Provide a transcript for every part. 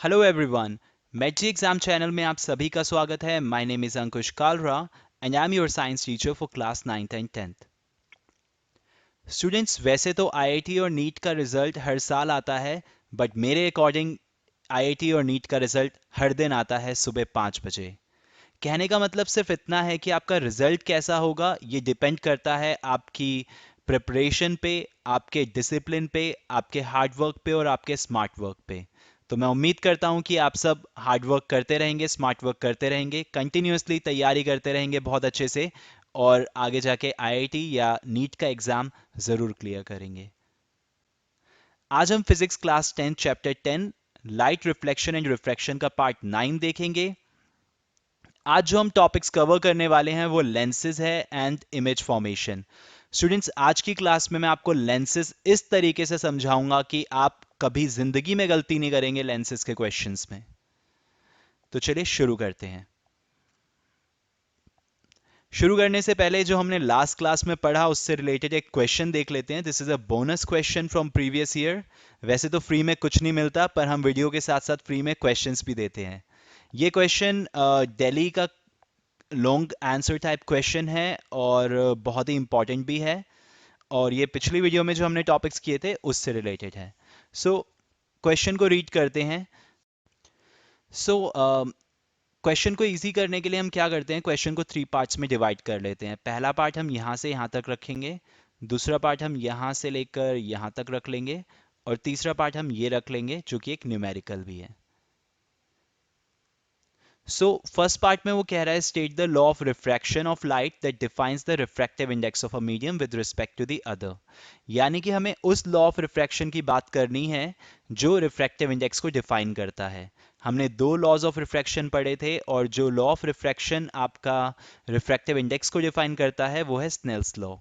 Hello everyone, met जी exam channel में आप सभी का स्वागत है। My name is Ankush Kalra and I am your science teacher for class 9th and 10th। Students, वैसे तो आईआईटी और नीट का रिजल्ट हर साल आता है, बट मेरे अकॉर्डिंग आईआईटी और नीट का रिजल्ट हर दिन आता है सुबह 5 बजे। कहने का मतलब सिर्फ इतना है कि आपका रिजल्ट कैसा होगा ये डिपेंड करता है आपकी प्रिपरेशन पे, आपके डिसिप्लिन पे, आपके हार्ड वर्क पे और आपके स्मार्ट वर्क पे। तो मैं उम्मीद करता हूँ कि आप सब हार्ड वर्क करते रहेंगे, स्मार्ट वर्क करते रहेंगे, कंटिन्यूअसली तैयारी करते रहेंगे बहुत अच्छे से, और आगे जाके आईआईटी या नीट का एग्ज़ाम ज़रूर क्लियर करेंगे। आज हम physics class 10 chapter 10 light reflection and refraction का पार्ट 9 देखेंगे। आज जो हम टॉपिक्स कवर करने वाले हैं वो लेंसेज है एंड इमेज फॉर्मेशन। स्टूडेंट्स, आज की क्लास में मैं आपको लेंसेज इस तरीके से समझाऊंगा कि आप कभी जिंदगी में गलती नहीं करेंगे लेंसेज के क्वेश्चंस में। तो चलिए शुरू करते हैं। शुरू करने से पहले जो हमने लास्ट क्लास में पढ़ा उससे रिलेटेड एक क्वेश्चन देख लेते हैं। This is a bonus question from previous year. वैसे तो फ्री में कुछ नहीं मिलता, पर हम वीडियो के साथ साथ फ्री में क्वेश्चंस भी देते हैं। ये क्वेश्चन दिल्ली का लॉन्ग आंसर टाइप क्वेश्चन है और बहुत ही इंपॉर्टेंट भी है, और ये पिछली वीडियो में जो हमने टॉपिक्स किए थे उससे रिलेटेड है। सो क्वेश्चन को रीड करते हैं। सो क्वेश्चन को इजी करने के लिए हम क्या करते हैं, क्वेश्चन को 3 पार्ट्स में डिवाइड कर लेते हैं। पहला पार्ट हम यहाँ से यहाँ तक रखेंगे, दूसरा पार्ट हम यहाँ से लेकर यहाँ तक रख लेंगे, और तीसरा पार्ट हम ये रख लेंगे जो कि एक न्यूमेरिकल भी है। सो फर्स्ट पार्ट में वो कह रहा है, state the law of refraction of light that defines the refractive index of a medium with respect to the other. यानी कि हमें उस लॉ ऑफ रिफ्रैक्शन की बात करनी है जो रिफ्रैक्टिव इंडेक्स को डिफाइन करता है। हमने दो लॉज ऑफ रिफ्रैक्शन पढ़े थे, और जो लॉ ऑफ रिफ्रैक्शन आपका रिफ्रैक्टिव इंडेक्स को डिफाइन करता है वो है Snell's law.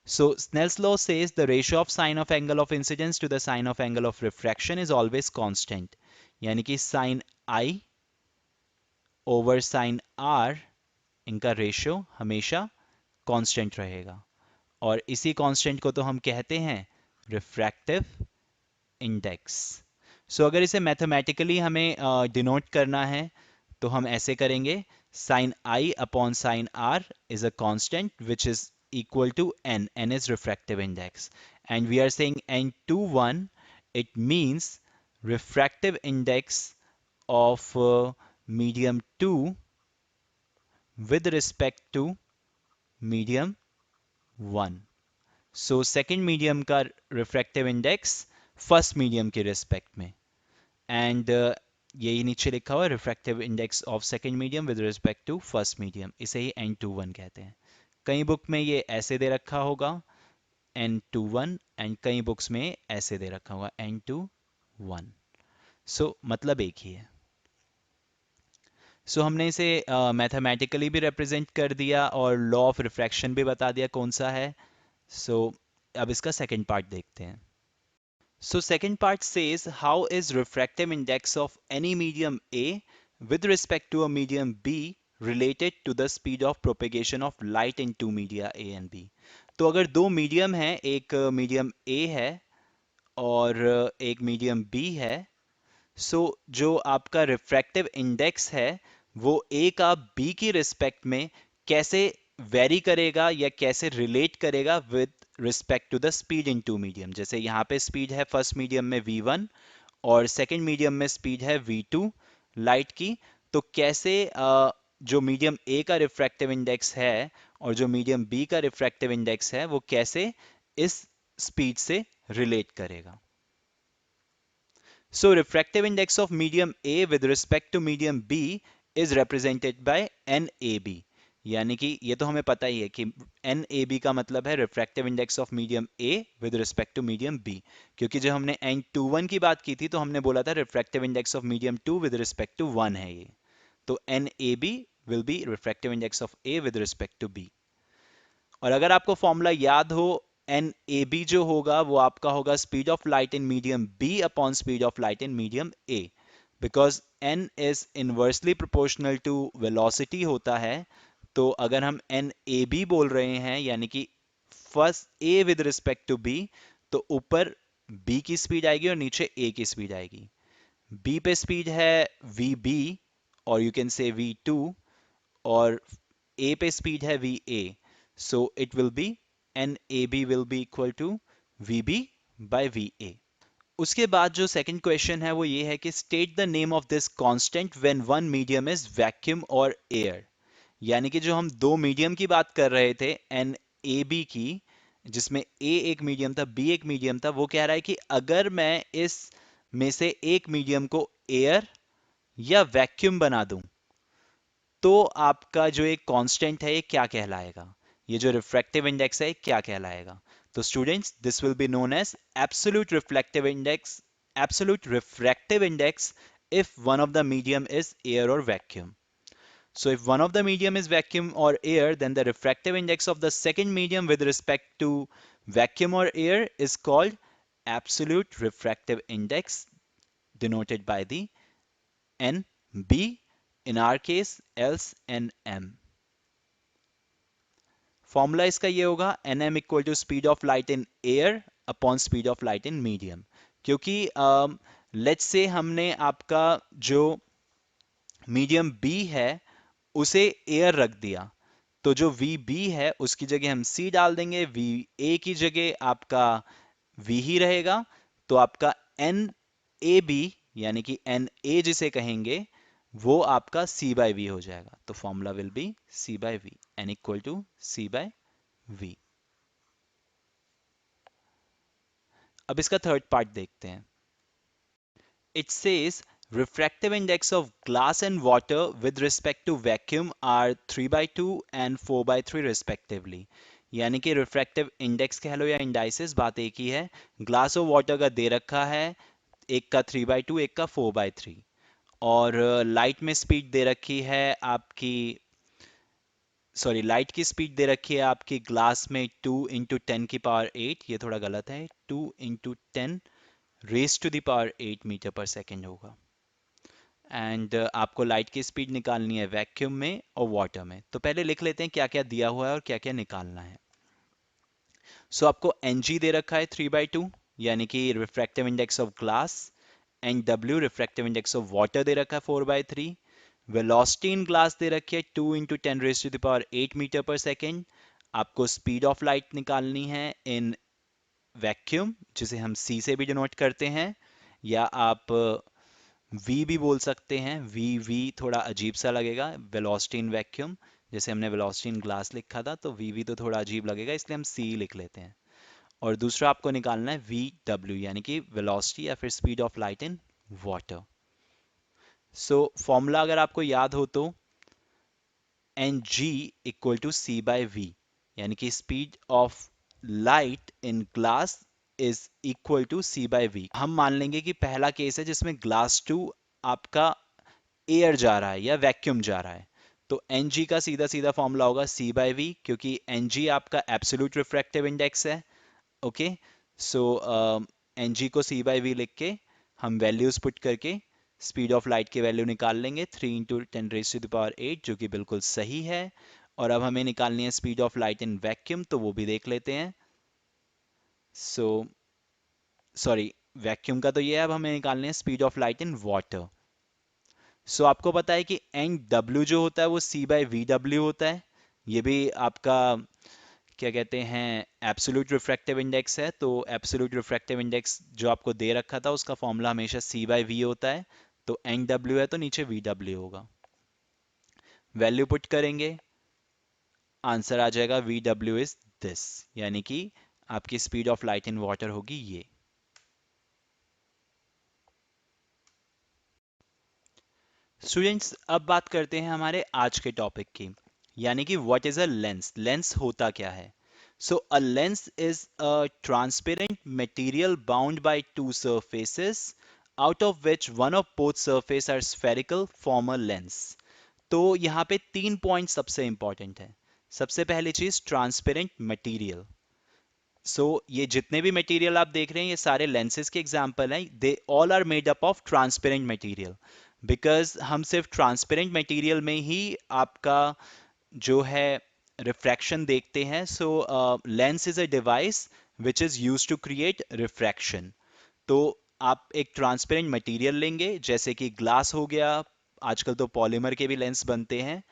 So Snell's law says the ratio of sine of angle of incidence to the sine of angle of refraction is always constant। यानी कि sin I over sine R, इनका ratio हमेशा constant रहेगा, और इसी constant को तो हम कहते हैं रिफ्रैक्टिव इंडेक्स। सो अगर इसे मैथमेटिकली हमें डिनोट करना है तो हम ऐसे करेंगे, sine I upon sine R is a constant which is equal to n. N is refractive index, and we are saying n21, it means refractive index of medium 2 with respect to medium 1। So second medium का refractive index first medium के respect में, and यही नीचे लिखा हुआ है refractive index of second medium with respect to first medium, इसे ही n21 कहते हैं। कई बुक में ये ऐसे दे रखा होगा n21, एंड कई बुक्स में ऐसे दे रखा होगा n21। सो मतलब एक ही है। सो हमने इसे मैथमेटिकली भी रिप्रेजेंट कर दिया और लॉ ऑफ रिफ्रैक्शन भी बता दिया कौन सा है। सो अब इसका सेकंड पार्ट देखते हैं। So second part says how is refractive index of any medium A with respect to a medium B related to the speed of propagation of light in two media A and B. तो अगर दो medium है, एक medium ए है और एक medium B है, सो जो आपका रिफ्रैक्टिव इंडेक्स है वो ए का बी की रिस्पेक्ट में कैसे वेरी करेगा या कैसे रिलेट करेगा with respect to the speed in two medium. जैसे यहाँ पे स्पीड है फर्स्ट मीडियम में v1 और सेकेंड मीडियम में स्पीड है v2 लाइट की, तो कैसे जो मीडियम ए का रिफ्रैक्टिव इंडेक्स है और जो मीडियम बी का रिफ्रैक्टिव इंडेक्स है वो कैसे इस स्पीड से रिलेट करेगा। So refractive index of medium A with respect to medium B is represented by NAB। यानी कि ये तो हमें पता ही है कि NAB का मतलब है refractive index of medium A with respect to medium B, क्योंकि जब हमने N21 की बात की थी तो हमने बोला था refractive index of medium 2 with respect to 1 है ये। तो NAB will be refractive index of A with respect to B। और अगर आपको फॉर्मूला याद हो, एन ए बी जो होगा वो आपका होगा speed of light in medium B upon speed of light in medium A, because N is inversely proportional to velocity होता है। तो अगर हम एन ए बी बोल रहे हैं यानी कि first A with respect to B, तो ऊपर बी की स्पीड आएगी और नीचे ए की स्पीड आएगी। बी पे स्पीड है वी बी और you can say V two, और ए पे स्पीड है V A, so it will be N A B will be equal to V B by V A. उसके बाद जो सेकंड क्वेश्चन है वो ये है कि state the name of this constant when one medium is vacuum और air. यानी कि जो हम दो मीडियम की बात कर रहे थे एन ए बी की, जिसमें ए एक मीडियम था बी एक मीडियम था, वो कह रहा है कि अगर मैं इस में से एक मीडियम को एयर या वैक्यूम बना दूं तो आपका जो एक कांस्टेंट है ये क्या कहलाएगा, ये जो रिफ्रैक्टिव इंडेक्स है ये क्या कहलाएगा। तो students this will be known as absolute reflective index, absolute refractive index if one of the medium is air or vacuum. So if one of the medium is vacuum or air, then the refractive index of the second medium with respect to vacuum or air is called absolute refractive index, denoted by the NB, in our case else NM। Formula इसका ये होगा nm equal to speed of light in air upon speed of light in medium. क्योंकि let's say हमने आपका जो medium B है उसे air रख दिया, तो जो वी बी है उसकी जगह हम सी डाल देंगे, वी ए की जगह आपका वी ही रहेगा, तो आपका एन ए बी यानी कि एन ए जिसे कहेंगे वो आपका सी बाय वी हो जाएगा। तो formula will be C by V, N equal to C by V. अब इसका थर्ड पार्ट देखते हैं। It says refractive index of glass and water with respect to vacuum are 3 by 2 and 4 by 3 respectively। यानी कि refractive index कह लो या indices, बात एक ही है। ग्लास और वाटर का दे रखा है, एक का 3 बाई 2 एक का 4 बाई 3, और लाइट में स्पीड दे रखी है आपकी, सॉरी लाइट की स्पीड दे रखी है आपकी ग्लास में 2 × 10⁸ ये थोड़ा गलत है, 2 × 10⁻⁸मीटर पर सेकेंड होगा। एंड आपको लाइट की स्पीड निकालनी है वैक्यूम में और वाटर में। तो पहले लिख लेते हैं क्या क्या दिया हुआ है और क्या क्या निकालना है। सो आपको एन जी दे रखा है 3/2, यानी कि refractive index of glass, and W refractive index of water दे रखा है 4/3, वेलोसिटी इन ग्लास दे रखी है 2 × 10⁸ मीटर पर सेकेंड। आपको स्पीड ऑफ लाइट निकालनी है इन वैक्यूम, जिसे हम सी से भी डिनोट करते हैं, या आप वी भी बोल सकते हैं। वी वी थोड़ा अजीब सा लगेगा, वेलोसिटी इन वैक्यूम, जैसे हमने वेलोसिटी इन ग्लास लिखा था, तो वी वी तो थोड़ा अजीब लगेगा, इसलिए हम सी लिख लेते हैं। और दूसरा आपको निकालना है वी डब्ल्यू, यानी कि वेलोसिटी या फिर speed of light in water. So formula अगर आपको याद हो तो N G equal to C by V, यानी कि speed of light in glass is equal to C by V. हम मान लेंगे कि पहला केस है जिसमें ग्लास टू आपका एयर जा रहा है या वैक्यूम जा रहा है, तो एन जी का सीधा सीधा फॉर्मूला होगा सी बाय वी, क्योंकि एन जी आपका एब्सोल्यूट रिफ्रैक्टिव इंडेक्स है। ओके, सो एन जी को सी बाय वी लिख के हम वैल्यूज पुट करके स्पीड ऑफ लाइट की वैल्यू निकाल लेंगे 3 × 10⁸, जो कि बिल्कुल सही है। और अब हमें निकालनी है speed of light in vacuum, तो वो भी देख लेते हैं। सो सॉरी, वैक्यूम का तो ये है, अब हमें निकालनी है speed of light in water. So आपको पता है कि एन डब्ल्यू जो होता है वो सी बाय वी डब्ल्यू होता है, ये भी आपका क्या कहते हैं एब्सोल्यूट रिफ्रैक्टिव इंडेक्स है। तो एब्सोल्यूट रिफ्रैक्टिव इंडेक्स जो आपको दे रखा था उसका फॉर्मूला हमेशा सी बाय वी होता है, तो एन डब्ल्यू है तो नीचे वी डब्ल्यू होगा। वैल्यू पुट करेंगे, आंसर आ जाएगा वी डब्ल्यू इज दिस, यानी कि आपकी speed of light in water होगी ये। स्टूडेंट्स अब बात करते हैं हमारे आज के टॉपिक की, यानी कि what is a lens. Lens होता क्या है। So a lens is a transparent material bound by two surfaces out of which one of both surface are spherical form a lens। तो यहाँ पे 3 पॉइंट सबसे इंपॉर्टेंट है। सबसे पहली चीज ट्रांसपेरेंट मटेरियल। सो ये जितने भी मटेरियल आप देख रहे हैं ये सारे लेंसेज के एग्जाम्पल हैं, they all are made up of transparent material, because हम सिर्फ ट्रांसपेरेंट मटेरियल में ही आपका जो है रिफ्रैक्शन देखते हैं। So lens is a device which is use to create refraction. तो आप एक ट्रांसपेरेंट मटेरियल लेंगे जैसे कि ग्लास हो गया, आजकल तो पॉलीमर के भी लेंस बनते हैं,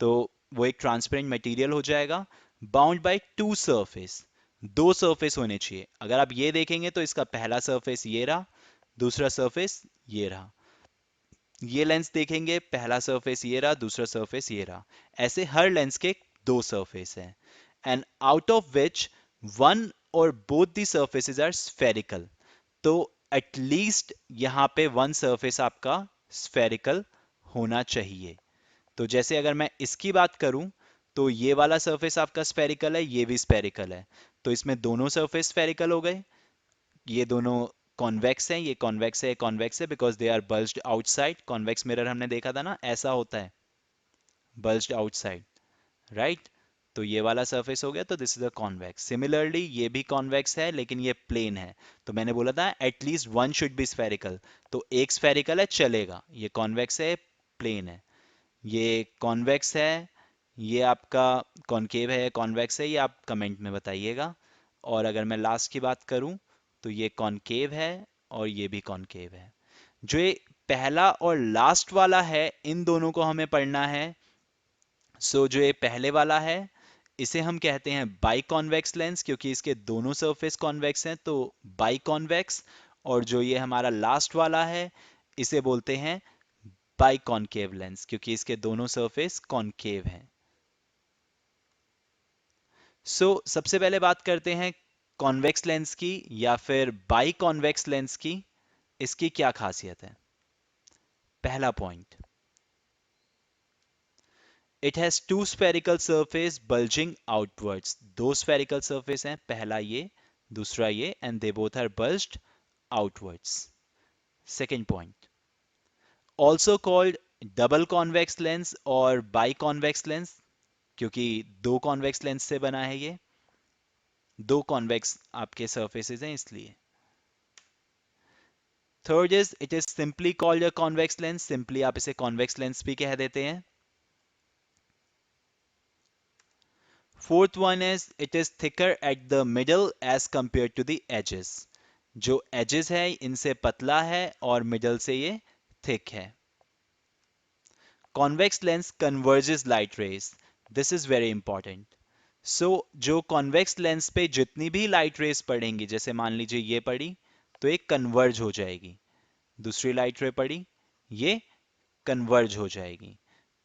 तो वो एक ट्रांसपेरेंट मटेरियल हो जाएगा, बाउंड बाय टू सरफेस, दो सरफेस होने चाहिए। अगर आप ये देखेंगे तो इसका पहला सरफेस ये रहा, दूसरा सरफेस ये रहा। ये लेंस देखेंगे, पहला सरफेस ये रहा, दूसरा सरफेस ये रहा। ऐसे हर लेंस के दो सरफेस हैं, and out of which one और both the surfaces are spherical. तो एटलीस्ट यहाँ पे वन सरफेस आपका स्फेरिकल होना चाहिए। तो जैसे अगर मैं इसकी बात करूं तो ये वाला सरफेस आपका स्फेरिकल है, ये भी स्फेरिकल है, तो इसमें दोनों सरफेस स्फेरिकल हो गए। ये दोनों कॉन्वेक्स हैं, ये कॉन्वेक्स है, कॉन्वेक्स है, because they are bulged outside. Convex mirror हमने देखा था ना, ऐसा होता है, बल्ज्ड आउटसाइड, राइट। तो ये वाला सरफेस हो गया, तो this is a convex. Similarly ये भी कॉन्वेक्स है लेकिन ये प्लेन है, तो मैंने बोला था at least one should be spherical, तो एक स्फेरिकल है चलेगा, ये कॉन्वेक्स है, प्लेन है। ये कॉन्वेक्स है, ये आपका कॉनकेव है, कॉन्वेक्स है, ये आप कमेंट में बताइएगा। और अगर मैं लास्ट की बात करूं तो ये कॉनकेव है और ये भी कॉनकेव है। जो ये पहला और लास्ट वाला है, इन दोनों को हमें पढ़ना है। जो ये पहले वाला है इसे हम कहते हैं बाई कॉन्वेक्स लेंस, क्योंकि इसके दोनों सरफेस कॉन्वेक्स हैं, तो बाई कॉन्वेक्स। और जो ये हमारा लास्ट वाला है इसे बोलते हैं बाई कॉनकेव लेंस, क्योंकि इसके दोनों सरफेस कॉनकेव हैं। सबसे पहले बात करते हैं कॉन्वेक्स लेंस की या फिर बाई कॉन्वेक्स लेंस की। इसकी क्या खासियत है? पहला point, it has two spherical surface bulging outwards. दो स्फेरिकल सरफेस हैं, पहला ये, दूसरा ये, and they both are bulged outwards. Second point, also called double convex lens और बाई कॉन्वेक्स लेंस, क्योंकि दो कॉन्वेक्स लेंस से बना है, ये दो कॉन्वेक्स आपके सरफेसेस हैं इसलिए। Third is it is simply called a convex lens, simply आप इसे कॉन्वेक्स लेंस भी कह देते हैं। Fourth one is it is thicker at the middle edge compare to the edges. जो एजेस है इनसे पतला है और मिडल से ये थिक है। Convex lens converges light rays, this is very important. जो कॉन्वेक्स लेंस पे जितनी भी लाइट रेज पड़ेंगी, जैसे मान लीजिए ये पड़ी, तो एक कन्वर्ज हो जाएगी। दूसरी लाइट रे पड़ी, ये कन्वर्ज हो जाएगी।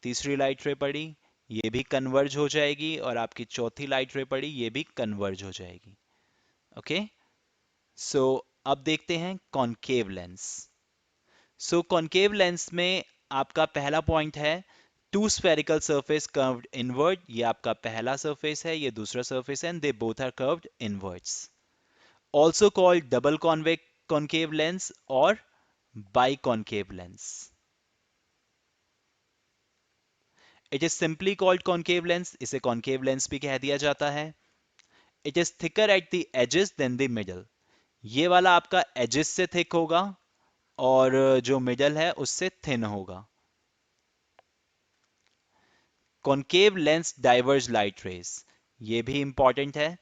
तीसरी लाइट रे पड़ी, ये भी कन्वर्ज हो जाएगी, और आपकी चौथी लाइट रे पड़ी, ये भी कन्वर्ज हो जाएगी। ओके, सो अब देखते हैं कॉनकेव लेंस। कॉनकेव लेंस में आपका पहला पॉइंट है two spherical surface curved inward. ये आपका पहला सरफेस है, ये दूसरा सरफेस है, and they both are curved inwards. Also called double convex concave lens और bi concave lens. It is simply called concave lens, इसे कॉनकेव लेंस भी कह दिया जाता है। It is thicker at the edges than the middle. ये वाला आपका एजेस से थिक होगा और जो मिडल है उससे थिन होगा। Concave lens diverge light rays, ये भी इंपॉर्टेंट है।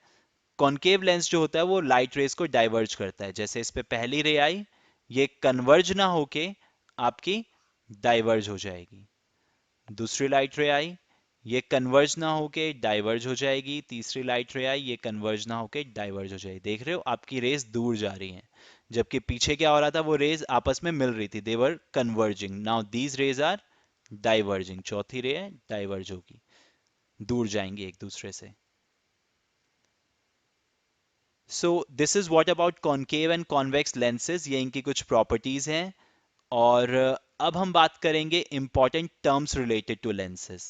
कॉनकेव लेंस जो होता है वो लाइट रेज को डाइवर्ज करता है। जैसे इस पे पहली रे आई, ये कन्वर्ज ना होके आपकी डाइवर्ज हो जाएगी। दूसरी लाइट रे आई, ये कन्वर्ज ना होके डाइवर्ज हो जाएगी। तीसरी लाइट रे आई, ये कन्वर्ज ना होके डाइवर्ज हो जाएगी। देख रहे हो, आपकी रेज दूर जा रही हैं, जबकि पीछे क्या हो रहा था, वो रेज आपस में मिल रही थी, they were converging. Now these rays are diverging. चौथी रे है, डाइवर्ज होगी, दूर जाएंगी एक दूसरे से। This is what about concave and convex lenses, ये इनकी कुछ प्रॉपर्टीज हैं। और अब हम बात करेंगे important terms related to lenses.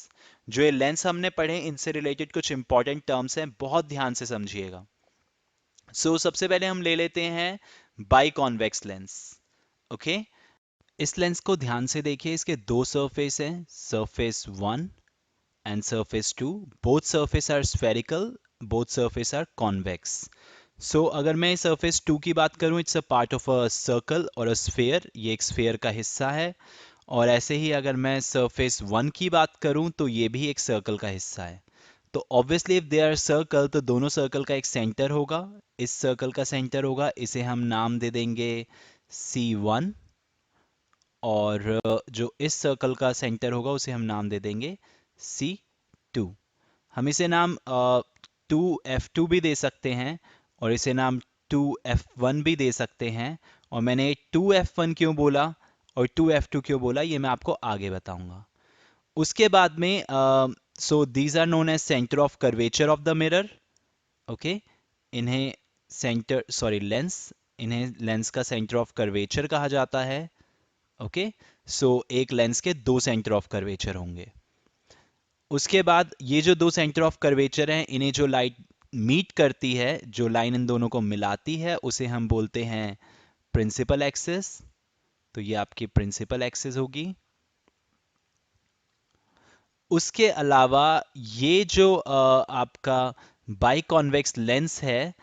जो ये लेंस हमने पढ़े इनसे रिलेटेड कुछ इंपॉर्टेंट टर्म्स हैं, बहुत ध्यान से समझिएगा। सबसे पहले हम ले लेते हैं बाई कॉन्वेक्स लेंस। ओके, इस लेंस को ध्यान से देखिए, इसके दो सरफेस हैं, surface one and surface two. Both surface are spherical, both surface are convex. अगर मैं सरफेस टू की बात करूं, it's a part of a circle और अ स्फेयर, ये एक स्फेयर का हिस्सा है। और ऐसे ही अगर मैं सरफेस वन की बात करूं तो ये भी एक सर्कल का हिस्सा है। तो obviously if they are circle, तो दोनों सर्कल का एक सेंटर होगा, इस सर्कल का सेंटर होगा, इसे हम नाम दे देंगे C1, और जो इस सर्कल का सेंटर होगा उसे हम नाम दे देंगे C2। हम इसे नाम 2F2 भी दे सकते हैं, और इसे नाम 2F1 भी दे सकते हैं। और मैंने 2F1 क्यों बोला और 2F2 क्यों बोला, ये मैं आपको आगे बताऊंगा। उसके बाद में so these are known as centre of curvature of the mirror. Okay, इन्हें लेंस, इन्हें लेंस का सेंटर ऑफ कर्वेचर कहा जाता है। ओके, सो एक लेंस के दो सेंटर ऑफ कर्वेचर होंगे। उसके बाद ये जो दो सेंटर ऑफ कर्वेचर हैं, इन्हें जो लाइट मीट करती है, जो लाइन इन दोनों को मिलाती है, उसे हम बोलते हैं प्रिंसिपल एक्सिस। तो ये आपकी प्रिंसिपल एक्सिस होगी। उसके अलावा ये जो आपका बाइकॉन्वेक्स लेंस है,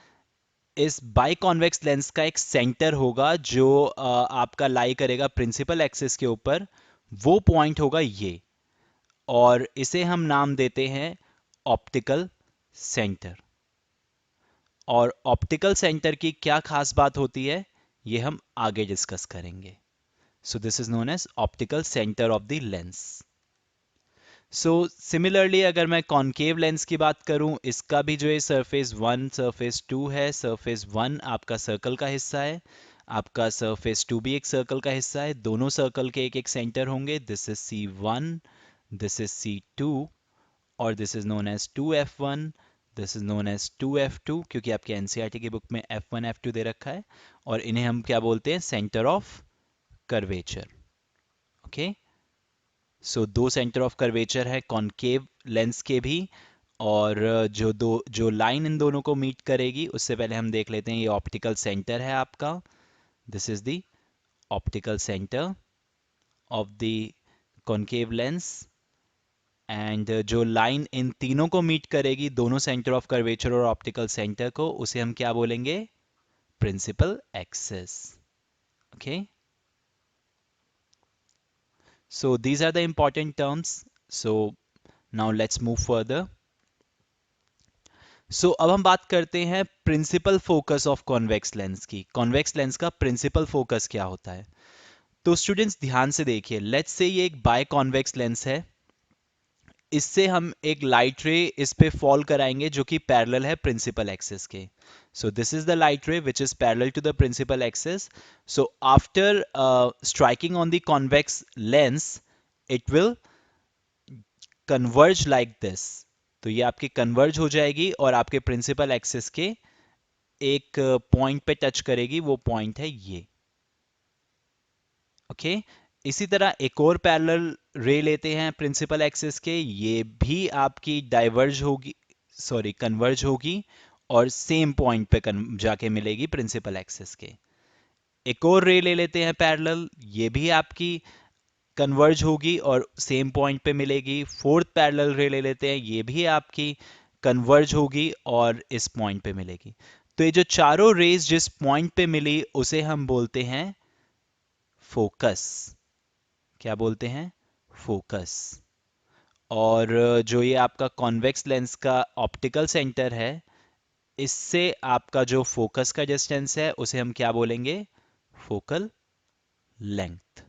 इस बाइकॉन्वेक्स लेंस का एक सेंटर होगा जो आपका लाई करेगा प्रिंसिपल एक्सिस के ऊपर। वो पॉइंट होगा ये, और इसे हम नाम देते हैं ऑप्टिकल सेंटर। और ऑप्टिकल सेंटर की क्या खास बात होती है, ये हम आगे डिस्कस करेंगे। So this is known as optical centre of the lens. So similarly अगर मैं कॉनकेव लेंस की बात करूं, इसका भी जो है सरफेस 1 सरफेस 2 है। सरफेस 1 आपका सर्कल का हिस्सा है, आपका सरफेस 2 भी एक सर्कल का हिस्सा है। दोनों सर्कल के एक एक सेंटर होंगे। This is C1, this is C2, और this is known as 2F1, this is known as 2F2, क्योंकि आपके एनसीईआरटी की बुक में F1 F2 दे रखा है। और इन्हें हम क्या बोलते हैं, सेंटर ऑफ कर्वेचर। ओके, सो दो सेंटर ऑफ कर्वेचर है कॉनकेव लेंस के भी। और जो लाइन इन दोनों को मीट करेगी, उससे पहले हम देख लेते हैं ये ऑप्टिकल सेंटर है आपका। This is the optical centre of the concave lens. And जो लाइन इन तीनों को मीट करेगी, दोनों सेंटर ऑफ कर्वेचर और ऑप्टिकल सेंटर को, उसे हम क्या बोलेंगे, principal axis. Okay, so these are the important terms. So now let's move further. अब हम बात करते हैं principal focus of convex lens की। कॉन्वेक्स लेंस का प्रिंसिपल फोकस क्या होता है। तो स्टूडेंट्स ध्यान से देखिए, लेट्स से ये एक बाय कॉन्वेक्स लेंस है। इससे हम एक लाइट रे इस पे फॉल कराएंगे जो कि पैरेलल है प्रिंसिपल एक्सिस के। So this is the light ray which is parallel to the principal axis. So after striking on the convex lens, it will converge like this. तो ये आपकी कन्वर्ज हो जाएगी और आपके प्रिंसिपल एक्सिस के एक पॉइंट पे टच करेगी। वो पॉइंट है ये। ओके, इसी तरह एक और पैरेलल रे लेते हैं प्रिंसिपल एक्सिस के। ये भी आपकी डाइवर्ज होगी, सॉरी कन्वर्ज होगी, और सेम पॉइंट पे जाके मिलेगी प्रिंसिपल एक्सिस के। एक और रे ले लेते हैं पैरेलल, ये भी आपकी कन्वर्ज होगी और सेम पॉइंट पे मिलेगी। फोर्थ पैरेलल रे ले लेते हैं, ये भी आपकी कन्वर्ज होगी और इस पॉइंट पे मिलेगी। तो ये जो चारों रेज जिस पॉइंट पे मिली, उसे हम बोलते हैं फोकस। क्या बोलते हैं, फोकस। और जो ये आपका कॉन्वेक्स लेंस का ऑप्टिकल सेंटर है, इससे आपका जो फोकस का डिस्टेंस है, उसे हम क्या बोलेंगे, फोकल लेंथ।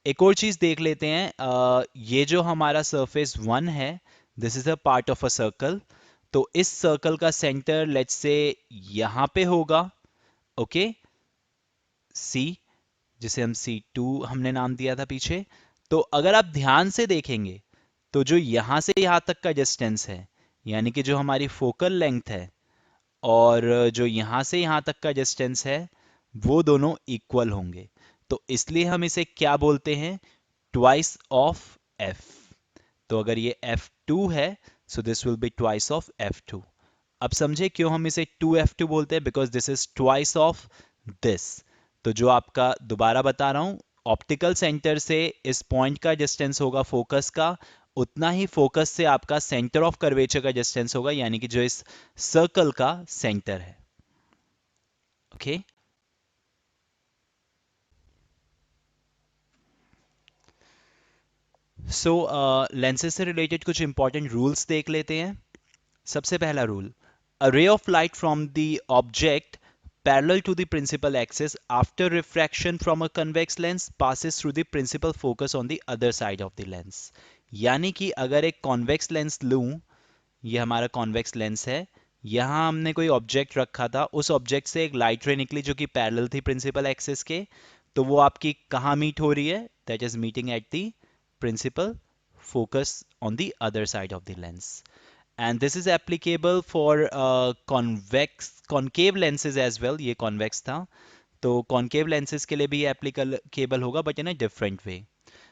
एक और चीज देख लेते हैं, ये जो हमारा सरफेस 1 है, this is a part of a circle. तो इस सर्कल का सेंटर लेट्स से यहां पे होगा। ओके, सी, जिसे हम C2 हमने नाम दिया था पीछे। तो अगर आप ध्यान से देखेंगे, तो जो यहां से यहां तक का डिस्टेंस है, यानी कि जो हमारी फोकल लेंथ है, और जो यहां से यहां तक का डिस्टेंस है, वो दोनों इक्वल होंगे। तो इसलिए हम इसे क्या बोलते हैं, ट्वाइस ऑफ एफ। तो अगर ये F2 है, so this will be twice of F2। अब समझे क्यों हम इसे 2F2 बोलते हैं, because this is twice of this. तो जो आपका, दोबारा बता रहा हूं, ऑप्टिकल सेंटर से इस पॉइंट का डिस्टेंस होगा फोकस का, उतना ही फोकस से आपका सेंटर ऑफ कर्वेचर का डिस्टेंस होगा, यानी कि जो इस सर्कल का सेंटर है। ओके, सो लेंसेज से रिलेटेड कुछ इंपॉर्टेंट रूल्स देख लेते हैं। सबसे पहला rule, a ray of light from the object parallel to the principal axis after refraction from a convex lens passes through the principal focus on the other side of the lens. यानी कि अगर एक convex lens लूं, ये हमारा convex lens है, यहाँ हमने कोई ऑब्जेक्ट रखा था, उस ऑब्जेक्ट से एक लाइट रे निकली जो कि पैरेलल थी प्रिंसिपल एक्सिस के, तो वो आपकी कहाँ मीट हो रही है? That is meeting at the principal focus on the other side of the lens. And this is applicable for concave lenses as well. ये convex था, तो concave lenses के लिए भी applicable होगा, but in a different way.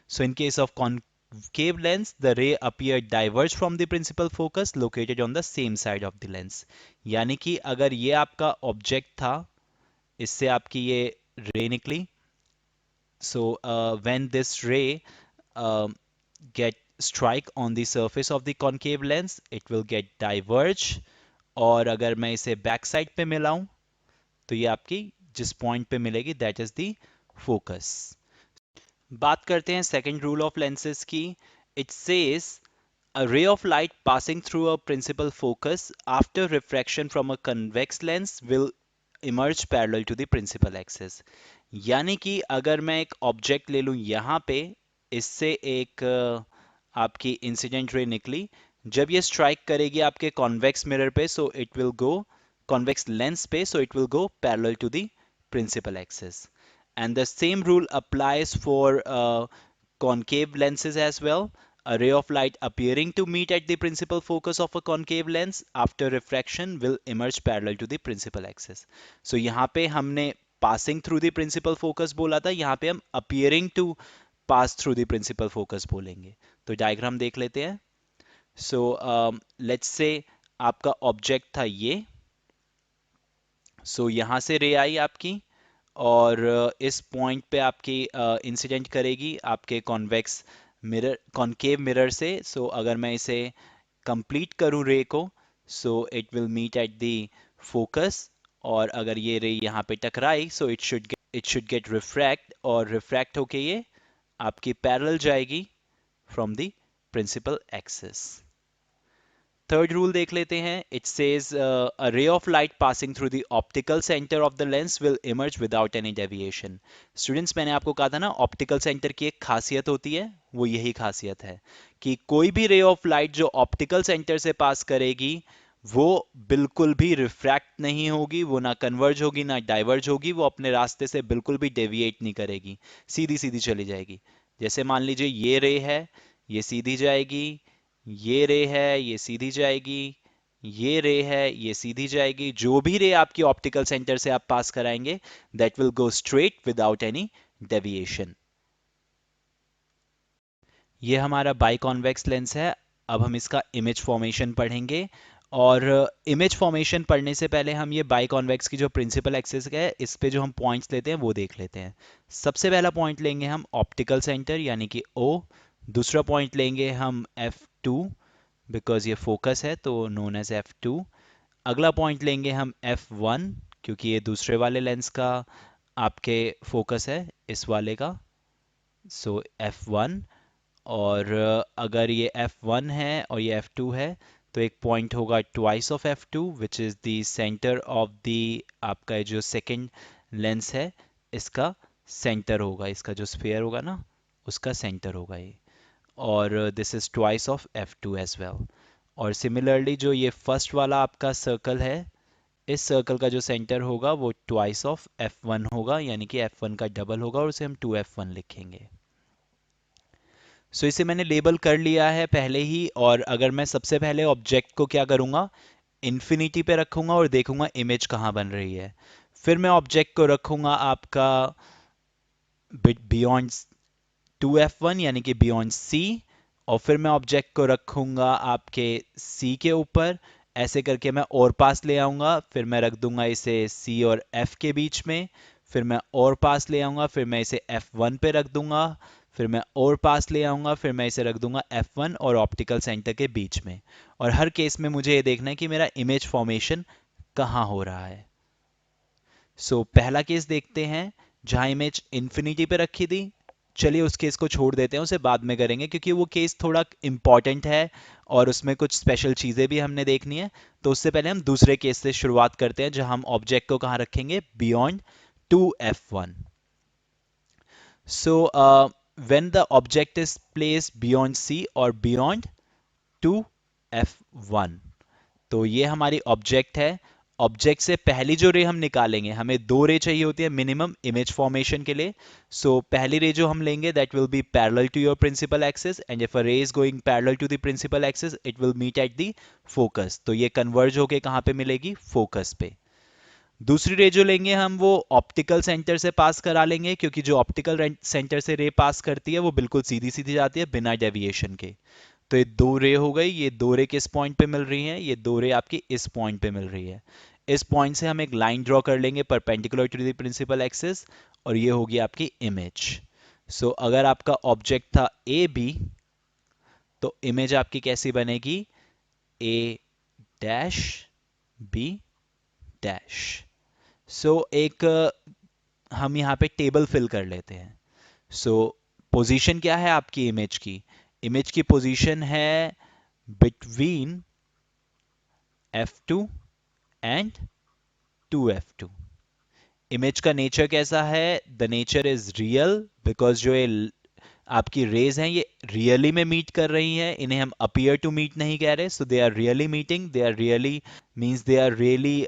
So in case of concave lens, the ray appear diverged from the principal focus located on the same side of the lens. यानी कि अगर ये आपका ऑब्जेक्ट था, इससे आपकी ये रे निकली, so when this ray get strike on the surface of the concave lens, it will get diverge. और अगर मैं इसे बैक साइड पे मिलाऊं, तो ये आपकी जिस पॉइंट पे मिलेगी दैट इज द फोकस. बात करते हैं सेकंड रूल ऑफ लेंसेज की. It says a ray of light passing through a principal focus after refraction from a convex lens will emerge parallel to the principal axis. यानी कि अगर मैं एक object ले लूं यहाँ पे, इससे एक आपकी इंसिडेंट रे निकली, जब ये स्ट्राइक करेगी आपके कॉन्वेक्स मिरर पे, so it will go convex lens पे, so it will go parallel to the principal axis. And the same rule applies for concave lenses as well. A ray of light appearing to meet at the principal focus of a concave lens after refraction will emerge parallel to the principal axis. So यहाँ पे हमने passing through the principal focus बोला था, यहाँ पे हम appearing to pass through the principal focus बोलेंगे. तो डायग्राम देख लेते हैं. So let's say आपका ऑब्जेक्ट था ये, so यहाँ से रे आई आपकी, और इस पॉइंट पे आपकी इंसिडेंट करेगी आपके कॉन्वेक्स मिरर, कॉन्केव मिरर से. सो अगर मैं इसे कंप्लीट करूं रे को, so it will meet at the focus, और अगर ये रे यहाँ पे टकराई, so it should get refract, और रिफ्रैक्ट होके ये आपकी पैरेलल जाएगी from the principal axis. Third rule देख लेते हैं. It says a ray of light passing through the optical centre of the lens will emerge without any deviation. Students, मैंने आपको कहा था ना, ऑप्टिकल सेंटर की एक खासियत होती है, वो यही खासियत है कि कोई भी रे ऑफ लाइट जो ऑप्टिकल सेंटर से पास करेगी, वो बिल्कुल भी रिफ्रैक्ट नहीं होगी, वो ना कन्वर्ज होगी ना डाइवर्ज होगी, वो अपने रास्ते से बिल्कुल भी डेविएट नहीं करेगी, सीधी सीधी चली जाएगी. जैसे मान लीजिए ये रे है, ये सीधी जाएगी, ये रे है, ये सीधी जाएगी, ये रे है, ये सीधी जाएगी. जो भी रे आपकी ऑप्टिकल सेंटर से आप पास कराएंगे, that will go straight without any deviation. ये हमारा बाई कॉन्वेक्स लेंस है. अब हम इसका इमेज फॉर्मेशन पढ़ेंगे, और इमेज फॉर्मेशन पढ़ने से पहले हम ये बाई कॉन्वेक्स की जो प्रिंसिपल एक्सिस है, इस पे जो हम पॉइंट्स लेते हैं वो देख लेते हैं. सबसे पहला पॉइंट लेंगे हम ऑप्टिकल सेंटर यानी कि O. दूसरा पॉइंट लेंगे हम F2, बिकॉज ये फोकस है तो नोन एज F2. अगला पॉइंट लेंगे हम F1, क्योंकि ये दूसरे वाले लेंस का आपके फोकस है, इस वाले का, सो F1. और अगर ये F1 है और ये F2 है, तो एक पॉइंट होगा twice of F2 which is the centre of the आपका जो सेकंड लेंस है, इसका सेंटर होगा, इसका जो स्फीयर होगा ना, उसका सेंटर होगा ये. और this is twice of F2 as well. और सिमिलरली जो ये फर्स्ट वाला आपका सर्कल है, इस सर्कल का जो सेंटर होगा वो ट्वाइस ऑफ F1 होगा, यानी कि F1 का डबल होगा, और उसे हम 2F1 लिखेंगे. सो इसे मैंने लेबल कर लिया है पहले ही. और अगर मैं सबसे पहले ऑब्जेक्ट को क्या करूँगा, इन्फिनिटी पे रखूँगा और देखूँगा इमेज कहाँ बन रही है. फिर मैं ऑब्जेक्ट को रखूँगा आपका बिट बियॉन्ड 2F1 यानी कि बियॉन्ड C, और फिर मैं ऑब्जेक्ट को रखूँगा आपके C के ऊपर. ऐसे करके मैं और पास ले आऊँगा, फिर मैं रख दूँगा इसे C और F के बीच में. फिर मैं और पास ले आऊँगा, फिर मैं इसे F1 पे रख दूँगा. फिर मैं और पास ले आऊँगा, फिर मैं इसे रख दूँगा F1 और ऑप्टिकल सेंटर के बीच में. और हर केस में मुझे ये देखना है कि मेरा इमेज फॉर्मेशन कहाँ हो रहा है. सो पहला केस देखते हैं, जहाँ इमेज इन्फिनिटी पे रखी थी, चलिए उस केस को छोड़ देते हैं, उसे बाद में करेंगे क्योंकि वो केस थोड़ा इम्पॉर्टेंट है और उसमें कुछ स्पेशल चीज़ें भी हमने देखनी है। तो उससे पहले हम दूसरे केस से शुरुआत करते हैं जहां हम ऑब्जेक्ट को कहाँ रखेंगे, beyond 2f1। So when the object is placed beyond C or beyond 2f1, तो ये हमारी ऑब्जेक्ट है। ऑब्जेक्ट से पहली जो रे हम निकालेंगे, हमें दो रे चाहिए होती है मिनिमम इमेज फॉर्मेशन के लिए। सो पहली रे जो हम लेंगे that will be parallel to your principal axis, and if a ray is going parallel to the principal axis it will meet at the focus. तो ये कन्वर्ज होके कहाँ पे मिलेगी, फोकस पे। दूसरी रे जो लेंगे हम वो ऑप्टिकल सेंटर से पास करा लेंगे, क्योंकि जो ऑप्टिकल सेंटर से रे पास करती है वो बिल्कुल सीधी सीधी जाती है बिना डेविएशन के। तो ये दो रे हो गई, ये दो रे किस पॉइंट पे मिल रही हैं, ये दो रे आपकी इस पॉइंट पे मिल रही है। इस पॉइंट से हम एक लाइन ड्रॉ कर लेंगे perpendicular to the principal axis, और ये होगी आपकी इमेज। सो अगर आपका ऑब्जेक्ट था ए बी, तो इमेज आपकी कैसी बनेगी, ए डैश बी डैश। सो एक हम यहाँ पे टेबल फिल कर लेते हैं। सो पोजीशन क्या है आपकी इमेज की, इमेज की पोजीशन है between f2 and 2f2। Image का नेचर कैसा है, the nature is real, because जो ये आपकी रेज हैं ये रियली में मीट कर रही हैं, इन्हें हम अपीयर टू मीट नहीं कह रहे। So they are really meeting, they are really means they are really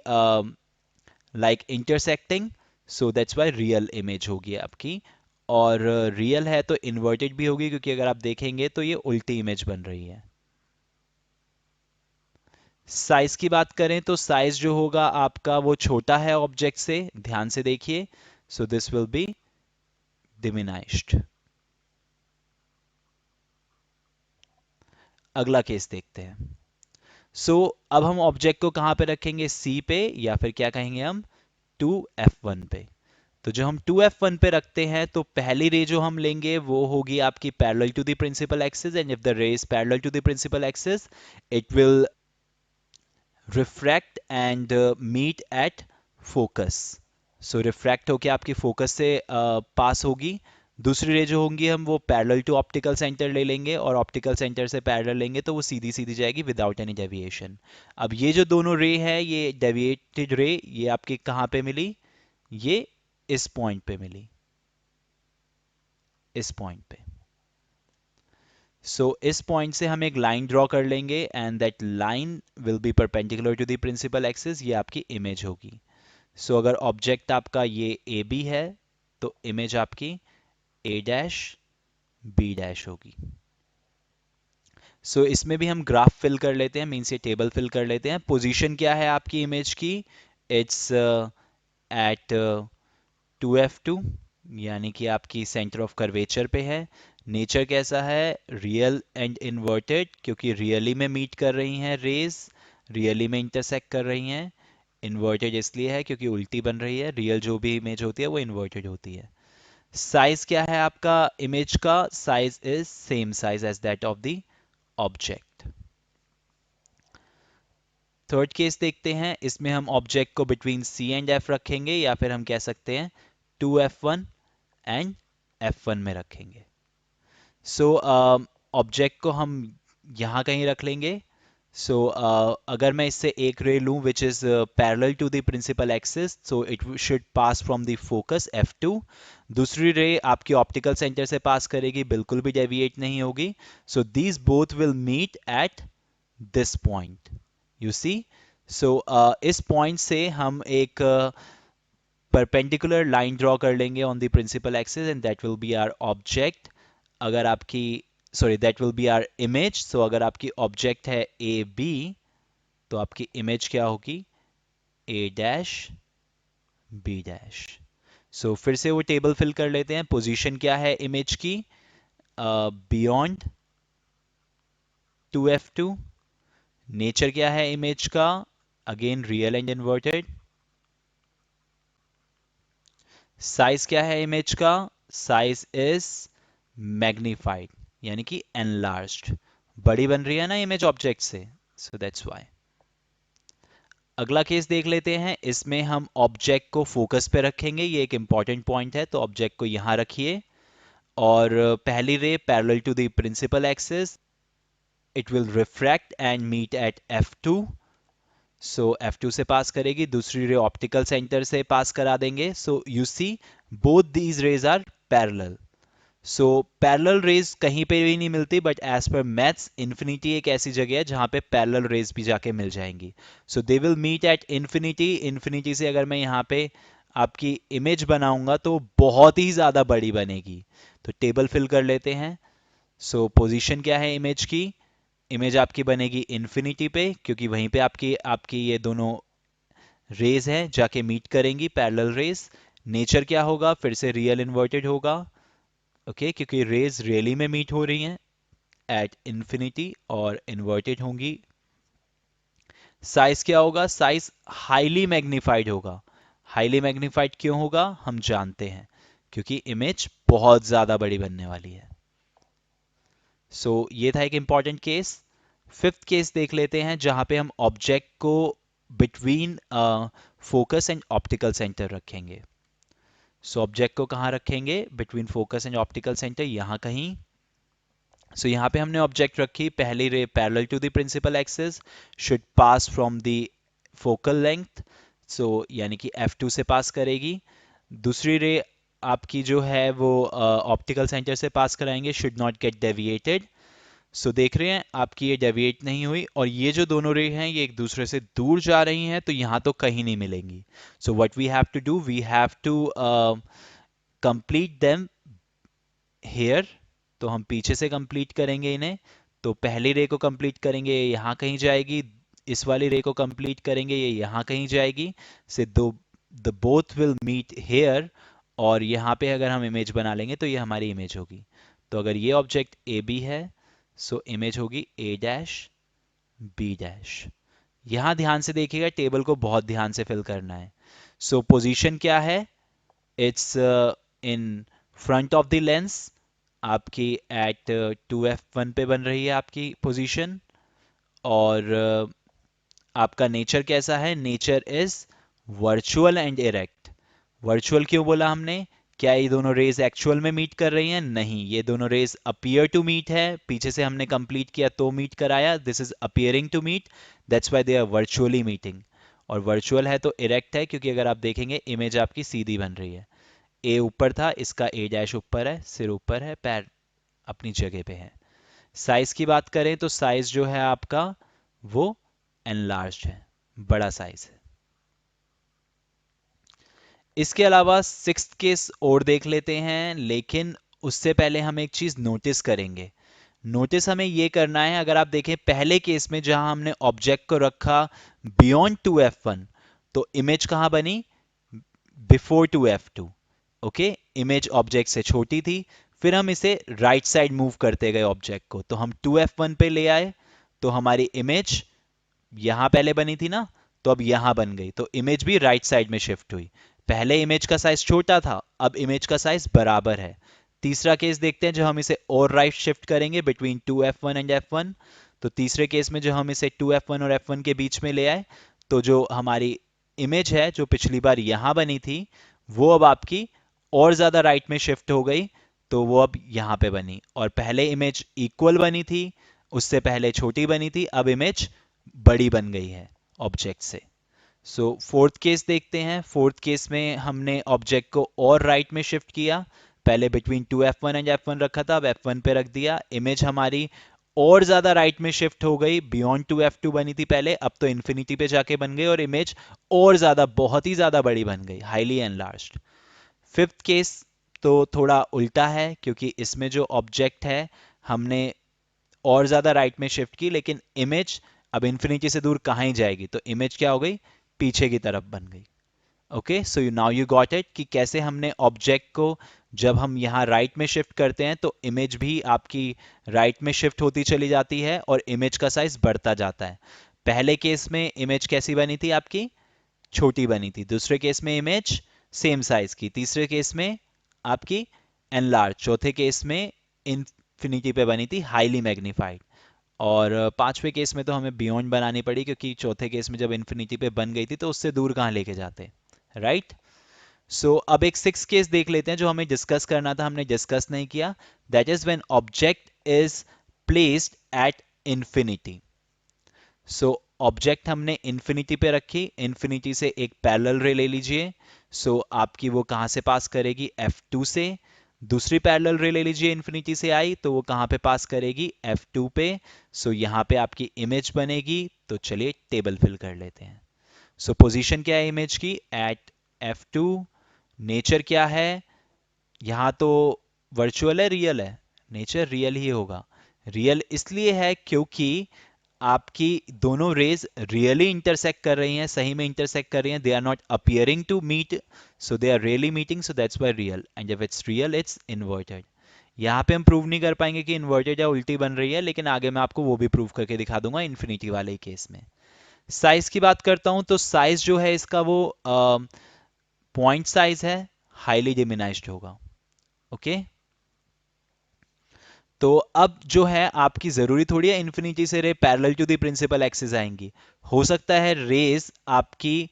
like intersecting. So that's why real image होगी आपकी। और रियल है तो इन्वर्टेड भी होगी, क्योंकि अगर आप देखेंगे तो ये उल्टी इमेज बन रही है। साइज की बात करें तो साइज जो होगा आपका वो छोटा है ऑब्जेक्ट से, ध्यान से देखिए। So this will B diminished. अगला केस देखते हैं। अब हम ऑब्जेक्ट को कहां पे रखेंगे, सी पे, या फिर क्या कहेंगे हम, 2f1 पे। तो जो हम 2f1 पे रखते हैं तो पहली रे जो हम लेंगे वो होगी आपकी parallel to the principal axis, and if the ray is parallel to the principal axis it will refract and meet at focus. So refract होके आपकी फोकस से पास होगी। दूसरी रे जो होंगी हम वो पैरेलल टू ऑप्टिकल सेंटर ले लेंगे, और ऑप्टिकल सेंटर से पैरेलल लेंगे तो वो सीधी सीधी जाएगी विदाउट एनी डेविएशन। अब ये जो दोनों रे है, ये डेविएटेड रे, ये आपकी कहाँ पे मिली, ये इस पॉइंट पे मिली, इस पॉइंट पे। इस पॉइंट से हम एक लाइन ड्रॉ कर लेंगे, and that line will be perpendicular to the principal axis, ये आपकी इमेज होगी। अगर ऑब्जेक्ट आपका ये ए बी है तो इमेज आपकी ए डैश बी डैश होगी। इसमें भी हम ग्राफ फिल कर लेते हैं, मीन्स ये टेबल फिल कर लेते हैं। पोजीशन क्या है आपकी इमेज की, इट्स एट 2f2, यानी कि आपकी सेंटर ऑफ कर्वेचर पे है। नेचर कैसा है, रियल एंड इन्वर्टेड, क्योंकि रियली में मीट कर रही हैं रेज, रियली में इंटरसेक्ट कर रही हैं। इन्वर्टेड इसलिए है क्योंकि उल्टी बन रही है, रियल जो भी इमेज होती है वो इन्वर्टेड होती है। साइज क्या है आपका इमेज का, size is same size as that of the object. Third case देखते हैं, इसमें हम ऑब्जेक्ट को बिटवीन सी एंड एफ रखेंगे, या फिर हम कह सकते हैं 2f1 एंड f1 में रखेंगे। ऑब्जेक्ट को हम यहाँ कहीं रख लेंगे। अगर मैं इससे एक रे लूँ which is parallel to the principal axis, so it should pass from the focus f2। दूसरी रे आपकी ऑप्टिकल सेंटर से पास करेगी, बिल्कुल भी डेविएट नहीं होगी। So these both will meet at this point, you see. इस पॉइंट से हम एक परपेंडिकुलर लाइन ड्रॉ कर लेंगे on the principal axis, and that will be our object. अगर आपकी sorry that will be our image. अगर आपकी ऑब्जेक्ट है ए बी, तो आपकी इमेज क्या होगी, ए डैश बी डैश। फिर से वो टेबल फिल कर लेते हैं। पोजीशन क्या है इमेज की, बियॉन्ड 2f2। नेचर क्या है इमेज का, again real and inverted. Size क्या है इमेज का, साइज इज मैग्नीफाइड, यानी कि एनलार्ज्ड, बड़ी बन रही है ना इमेज ऑब्जेक्ट से, सो दैट्स व्हाई। अगला केस देख लेते हैं, इसमें हम ऑब्जेक्ट को फोकस पे रखेंगे, ये एक इंपॉर्टेंट पॉइंट है। तो ऑब्जेक्ट को यहां रखिए, और पहली ray parallel to the principal axis, it will refract and meet at F2, so F2 से पास करेगी, दूसरी रे ऑप्टिकल सेंटर से पास करा देंगे, so you see both these rays are parallel. So parallel rays कहीं पे भी नहीं मिलती, but as per maths infinity एक ऐसी जगह है जहां पे पैरेलल रेज भी जाके मिल जाएंगी। So they will meet at infinity. Infinity से अगर मैं यहाँ पे आपकी इमेज बनाऊंगा तो बहुत ही ज़्यादा बड़ी बनेगी। तो टेबल फिल कर लेते हैं। सो पोजीशन क्या है इमेज की? इमेज आपकी बनेगी इन्फिनिटी पे, क्योंकि वहीं पे आपकी आपकी ये दोनों रेज हैं जाके मीट करेंगी, पैरेलल रेज। नेचर क्या होगा? फिर से रियल इन्वर्टेड होगा, ओके, क्योंकि रेज रियली में मीट हो रही हैं एट इन्फिनिटी और इन्वर्टेड होंगी। साइज क्या होगा? साइज हाईली मैग्नीफाइड होगा। हाईली मैग्नीफाइड क्यों होगा हम जानते हैं, क्योंकि इमेज बहुत ज्यादा बड़ी बनने वाली है। ये था एक इंपॉर्टेंट केस। फिफ्थ केस देख लेते हैं जहां पे हम ऑब्जेक्ट को between focus and optical centre रखेंगे। ऑब्जेक्ट को कहाँ रखेंगे? Between focus and optical centre, यहाँ कहीं। यहाँ पे हमने ऑब्जेक्ट रखी, पहली ray parallel to the principal axis, should pass from the focal length, यानी कि F2 से पास करेगी। दूसरी रे आपकी जो है वो ऑप्टिकल सेंटर से पास कराएंगे, शुड नॉट गेट डेविएटेड। देख रहे हैं आपकी ये डेविएट नहीं हुई, और ये जो दोनों रे हैं ये एक दूसरे से दूर जा रही हैं, तो यहाँ तो कहीं नहीं मिलेंगी। What we have to do, we have to complete them here. तो हम पीछे से कंप्लीट करेंगे इन्हें। तो पहली रे को कंप्लीट करेंगे, ये यहाँ कहीं जाएगी। इस वाली रे को कंप्लीट करेंगे, ये यहाँ कहीं जाएगी। से दो the both will meet here, और यहाँ पे अगर हम इमेज बना लेंगे तो ये हमारी इमेज होगी। तो अगर ये ऑब्जेक्ट ए बी है, इमेज होगी ए डैश बी डैश। यहाँ ध्यान से देखिएगा, टेबल को बहुत ध्यान से फिल करना है। पोजीशन क्या है? It's in front of the lens, आपकी एट 2F1 पे बन रही है आपकी पोजीशन। और आपका नेचर कैसा है? Nature is virtual and erect. Virtual क्यों बोला हमने? क्या ये दोनों रेज एक्चुअल में मीट कर रही हैं? नहीं, ये दोनों रेज अपीयर टू मीट है। पीछे से हमने कंप्लीट किया तो मीट कराया, this is appearing to meet, that's why they are virtually meeting. और वर्चुअल है तो इरेक्ट है, क्योंकि अगर आप देखेंगे इमेज आपकी सीधी बन रही है। ए ऊपर था, इसका ए डैश ऊपर है, सिर ऊपर है, पैर अपनी जगह पे है। साइज की बात करें तो साइज जो है आपका वो एनलार्ज्ड है, बड़ा साइज है। इसके अलावा सिक्स्थ केस और देख लेते हैं, लेकिन उससे पहले हम एक चीज नोटिस करेंगे। नोटिस हमें ये करना है, अगर आप देखें पहले केस में जहां हमने ऑब्जेक्ट को रखा बियॉन्ड 2F1, तो इमेज कहां बनी? Before 2F2। Okay, image object से छोटी थी, फिर हम इसे राइट साइड मूव करते गए ऑब्जेक्ट को, तो हम 2F1 पे ले आए, तो हमारी इमेज यहां पहले बनी थी ना, तो अब यहां बन गई, तो इमेज भी राइट साइड में शिफ्ट हुई। पहले इमेज का साइज छोटा था, अब इमेज का साइज बराबर है। तीसरा केस देखते हैं जो हम इसे और राइट शिफ्ट करेंगे बिटवीन 2F1 एंड F1। तो तीसरे केस में जो हम इसे 2F1 और F1 के बीच में ले आए, तो जो हमारी इमेज है जो पिछली बार यहां बनी थी, वो अब आपकी और ज्यादा राइट में शिफ्ट हो गई, तो वो अब यहां पे बनी। और पहले इमेज इक्वल बनी थी, उससे पहले छोटी बनी थी, अब इमेज बड़ी बन गई है ऑब्जेक्ट से। फोर्थ केस देखते हैं। फोर्थ केस में हमने ऑब्जेक्ट को और राइट में शिफ्ट किया, पहले बिटवीन 2F1 एंड F1 रखा था, अब F1 पे रख दिया। इमेज हमारी और ज्यादा राइट में शिफ्ट हो गई, बियॉन्ड 2F2 बनी थी पहले, अब तो इन्फिनिटी पे जाके बन गई, और इमेज और ज्यादा, बहुत ही ज्यादा बड़ी बन गई, हाईली एनलार्ज्ड। फिफ्थ केस तो थोड़ा उल्टा है, क्योंकि इसमें जो ऑब्जेक्ट है हमने और ज्यादा राइट में शिफ्ट की, लेकिन इमेज अब इन्फिनिटी से दूर कहाँ ही जाएगी, तो इमेज क्या हो गई? पीछे की तरफ बन गई। Okay, so you now you got it कि कैसे हमने ऑब्जेक्ट को जब हम यहाँ राइट में शिफ्ट करते हैं तो इमेज भी आपकी राइट में शिफ्ट होती चली जाती है और इमेज का साइज बढ़ता जाता है। पहले केस में इमेज कैसी बनी थी आपकी? छोटी बनी थी। दूसरे केस में इमेज सेम साइज की। तीसरे केस में आपकी एनलार्ज। चौथे केस में इन्फिनिटी पे बनी थी, हाईली मैग्नीफाइड। और पांचवें केस में तो हमें बियॉन्ड बनानी पड़ी, क्योंकि चौथे केस में जब इन्फिनिटी पे बन गई थी तो उससे दूर कहाँ लेके जाते, राइट? अब एक सिक्स केस देख लेते हैं जो हमें डिस्कस करना था, हमने डिस्कस नहीं किया। That is when object is placed at infinity. Object हमने इन्फिनिटी पे रखी, इन्फिनिटी से एक पैरेलल रे ले लीजिए। आपकी वो कहां से पास करेगी, F2 से। दूसरी पैरेलल रे ले लीजिए, इन्फिनिटी से आई तो वो कहां पे पास करेगी, F2 पे। यहां पे आपकी इमेज बनेगी। तो चलिए टेबल फिल कर लेते हैं। पोजीशन क्या है इमेज की, एट F2। नेचर क्या है, यहां तो वर्चुअल है रियल है, नेचर रियल ही होगा। रियल इसलिए है क्योंकि आपकी दोनों रेज रियली इंटरसेक्ट कर रही हैं, सही में इंटरसेक्ट कर रही हैं। They are not appearing to meet, so they are really meeting, so that's why real. And जब इट्स रियल इट्स इन्वर्टेड। यहाँ पे हम प्रूव नहीं कर पाएंगे कि इन्वर्टेड या उल्टी बन रही है, लेकिन आगे मैं आपको वो भी प्रूव करके दिखा दूंगा इन्फिनिटी वाले केस में। साइज की बात करता हूं तो साइज जो है इसका वो पॉइंट साइज है, हाईली डिमिनाइज्ड होगा। ओके तो अब जो है आपकी जरूरी थोड़ी है इन्फिनिटी से ray parallel to the principal axis आएंगी। हो सकता है रेज आपकी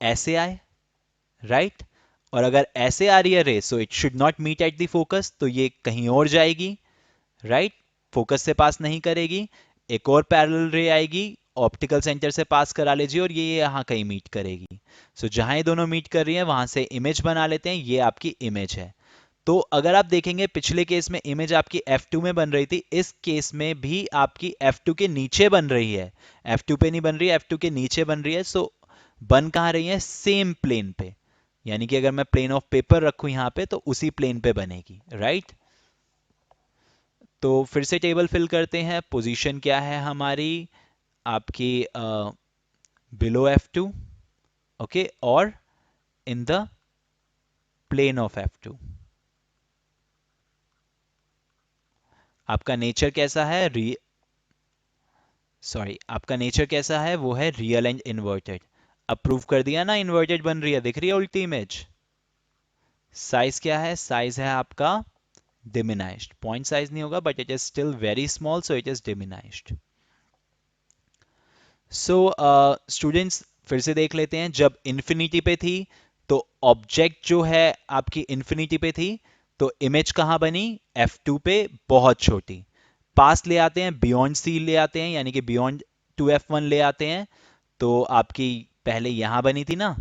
ऐसे आए, राइट। और अगर ऐसे आ रही है rays, so it should not meet at the focus, तो ये कहीं और जाएगी, राइट। फोकस से पास नहीं करेगी। एक और पैरेलल रे आएगी, ऑप्टिकल सेंटर से पास करा लीजिए और ये यहां कहीं मीट करेगी। जहां ये दोनों मीट कर रही है वहां से इमेज बना लेते हैं, ये आपकी इमेज है। तो अगर आप देखेंगे पिछले केस में इमेज आपकी F2 में बन रही थी, इस केस में भी आपकी F2 के नीचे बन रही है। F2 पे नहीं बन रही है, F2 के नीचे बन रही है। बन कहां रही है, सेम प्लेन पे। यानी कि अगर मैं प्लेन ऑफ पेपर रखूं यहां पे तो उसी प्लेन पे बनेगी, राइट। तो फिर से टेबल फिल करते हैं। पोजीशन क्या है हमारी आपकी बिलो F2, ओके, और in the plane of F2। आपका नेचर कैसा है, आपका नेचर कैसा है, वो है रियल एंड इन्वर्टेड। अब प्रूव कर दिया ना, इन्वर्टेड बन रही है, दिख रही है उल्टी इमेज। साइज क्या है, साइज है आपका डिमिनाइज्ड। पॉइंट साइज नहीं होगा but it is still very small, so it is diminished. Students फिर से देख लेते हैं। जब इन्फिनिटी पे थी तो ऑब्जेक्ट जो है आपकी इन्फिनिटी पे थी, तो इमेज कहां बनी, F2 पे, बहुत छोटी। पास ले आते हैं, बियॉन्ड सी ले आते हैं, यानी कि बियॉन्ड 2F1 ले आते हैं। तो आपकी पहले यहां बनी थी ना,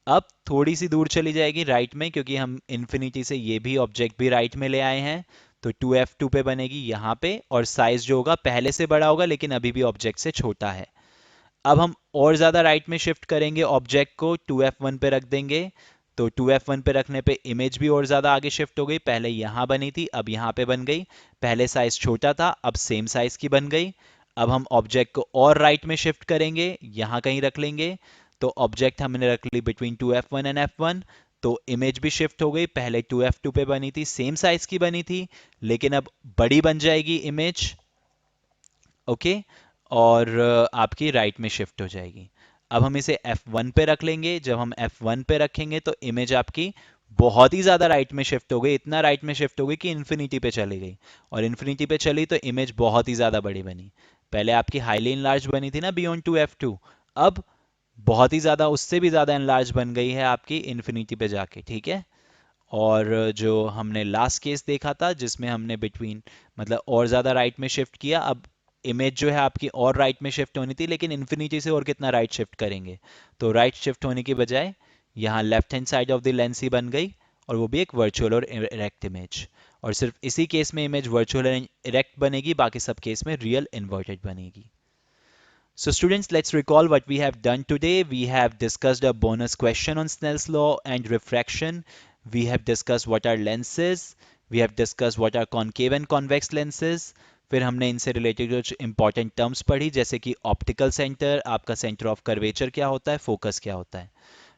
अब थोड़ी सी दूर चली जाएगी राइट में, क्योंकि हम इन्फिनिटी से ये भी ऑब्जेक्ट भी राइट में ले आए हैं। तो 2F2 पे बनेगी यहाँ पे, और साइज जो होगा पहले से बड़ा होगा लेकिन अभी भी ऑब्जेक्ट से छोटा है। अब हम और ज़्यादा राइट में शिफ्ट करेंगे, ऑब्जेक्ट को 2F1 पे रख देंगे। तो 2F1 पे रखने पे इमेज भी और ज़्यादा आगे शिफ्ट हो गई, पहले यहाँ बनी थी अब यहाँ पे बन गई। पहले साइज छोटा था, अब सेम साइज की बन गई। अब हम ऑब्जेक्ट को और राइट में शिफ्ट करेंगे, यहाँ कहीं रख लेंगे। तो ऑब्जेक्ट हमने रख ली बिटवीन 2F1 एंड F1। तो इमेज भी शिफ्ट हो गई, पहले 2F2 पे बनी थी, सेम साइज की बनी थी, लेकिन अब बड़ी बन जाएगी इमेज, ओके। और आपकी राइट में शिफ्ट हो जाएगी। अब हम इसे F1 पे रख लेंगे। जब हम F1 पे रखेंगे तो इमेज आपकी बहुत ही ज़्यादा राइट में शिफ्ट हो गई, इतना राइट में शिफ्ट हो गई कि इन्फिनिटी पे चली गई। और इन्फिनिटी पे चली तो इमेज बहुत ही ज़्यादा बड़ी बनी। पहले आपकी हाईली इनलार्ज बनी थी ना बियॉन्ड 2F2, अब बहुत ही ज़्यादा, उससे भी ज़्यादा इनलार्ज बन गई है आपकी इन्फिनिटी पे जाके, ठीक है। और जो हमने लास्ट केस देखा था जिसमें हमने बिटवीन मतलब और ज़्यादा राइट में शिफ्ट किया, अब इमेज जो है आपकी और राइट में शिफ्ट होनी थी, लेकिन इन्फिनिटी से और कितना राइट शिफ्ट करेंगे। तो राइट शिफ्ट होने की बजाय यहाँ left hand side of the lens ही बन गई, और वो भी एक वर्चुअल और इरेक्ट इमेज। और सिर्फ इसी केस में इमेज वर्चुअल एंड इरेक्ट बनेगी, बाकी सब केस में रियल इन्वर्टेड बनेगी। So students, let's recall what we have done today. We have discussed a bonus question on Snell's law and refraction. We have discussed what are lenses. We have discussed what are concave and convex lenses. फिर हमने इनसे related कुछ important terms पढ़ी, जैसे कि optical centre, आपका centre of curvature क्या होता है, फोकस क्या होता है।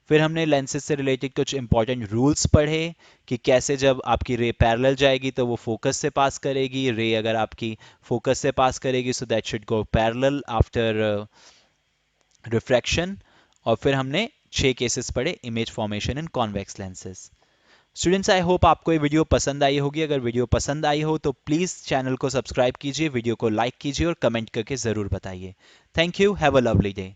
फिर हमने लेंसेज से रिलेटेड कुछ इंपॉर्टेंट रूल्स पढ़े कि कैसे जब आपकी रे पैरेलल जाएगी तो वो फोकस से पास करेगी, रे अगर आपकी फोकस से पास करेगी so that should go parallel after refraction. और फिर हमने 6 केसेस पढ़े, image formation in convex lenses. Students, I hope आपको ये वीडियो पसंद आई होगी। अगर वीडियो पसंद आई हो तो प्लीज़ चैनल को सब्सक्राइब कीजिए, वीडियो को लाइक कीजिए और कमेंट करके ज़रूर बताइए। Thank you, have a lovely day.